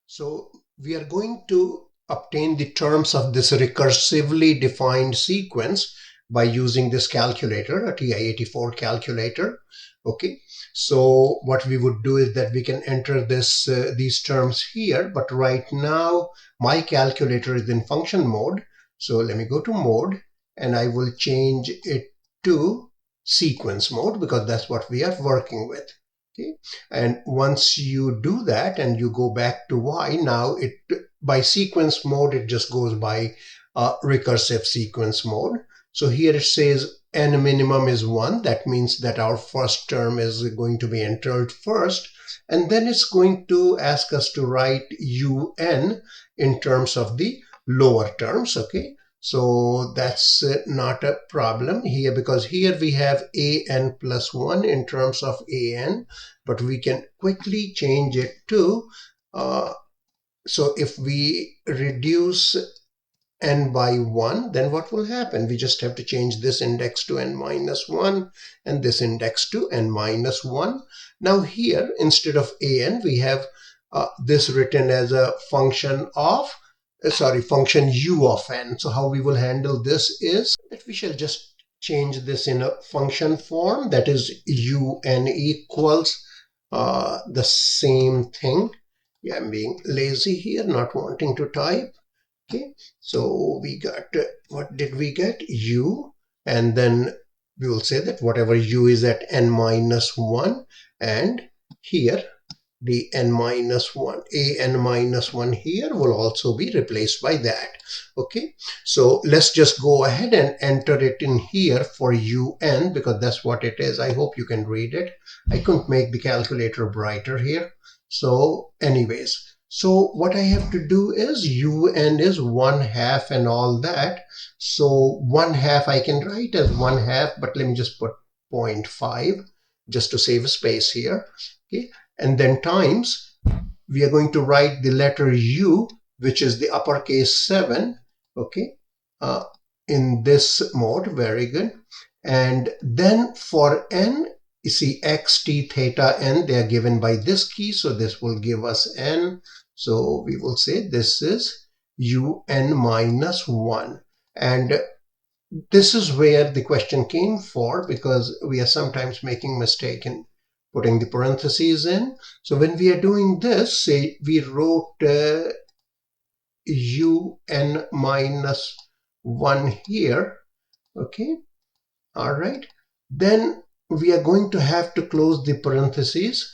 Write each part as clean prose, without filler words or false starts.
So we are going to obtain the terms of this recursively defined sequence by using this calculator, a TI-84 calculator. Okay, so what we would do is that we can enter these terms here, but right now my calculator is in function mode. So let me go to mode and I will change it to sequence mode because that's what we are working with. Okay, and once you do that and you go back to Y, now it by sequence mode it just goes by recursive sequence mode. So here it says n minimum is 1. That means that our first term is going to be entered first, and then it's going to ask us to write un in terms of the lower terms. Okay, so that's not a problem here because here we have an plus 1 in terms of an, but we can quickly change it to, so if we reduce n by 1, then what will happen? We just have to change this index to n minus 1 and this index to n minus 1. Now here, instead of an, we have this written as a function of, function u of n. So how we will handle this is that we shall just change this in a function form, that is un equals the same thing. Yeah, I'm being lazy here, not wanting to type. Okay, so we got, what did we get? U, and then we will say that whatever u is at n minus 1, and here the n minus 1, an minus 1 here will also be replaced by that. Okay, so let's just go ahead and enter it in here for un because that's what it is. I hope you can read it. I couldn't make the calculator brighter here. So anyways, so what I have to do is un is 1/2 and all that. So 1/2 I can write as 1/2, but let me just put 0.5 just to save space here. Okay, and then times, we are going to write the letter u, which is the uppercase 7. Okay, in this mode. Very good. And then for n, you see x, t, theta, n, they are given by this key. So this will give us n. So we will say this is un minus 1. And this is where the question came for, because we are sometimes making mistake in putting the parentheses in. So when we are doing this, say we wrote un minus 1 here. Okay, all right. Then we are going to have to close the parentheses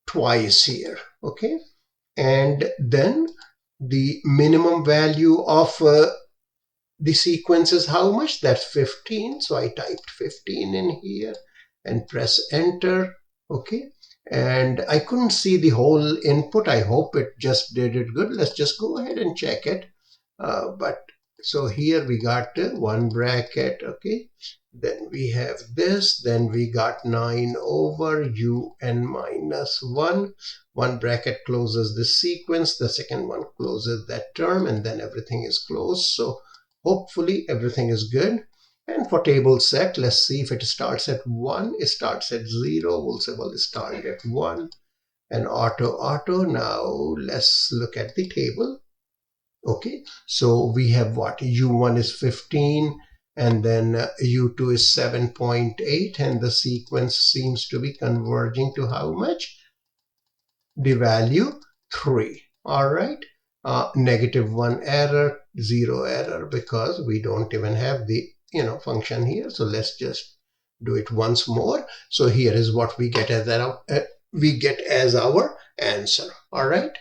twice here. Okay, and then the minimum value of the sequence is how much? That's 15. So I typed 15 in here and press enter. Okay, and I couldn't see the whole input. I hope it just did it good. Let's just go ahead and check it. But so here we got one bracket. Okay, then we have this, then we got 9 over un minus 1. One bracket closes the sequence, the second one closes that term, and then everything is closed. So hopefully everything is good. And for table set, let's see if it starts at 1, it starts at 0. We'll say, well, it started at 1. And auto. Now let's look at the table. Okay, so we have what? U1 is 15, and then U2 is 7.8, and the sequence seems to be converging to how much? The value 3. All right, -1 error, 0 error, because we don't even have the function here. So let's just do it once more. So here is what we get as our answer. All right.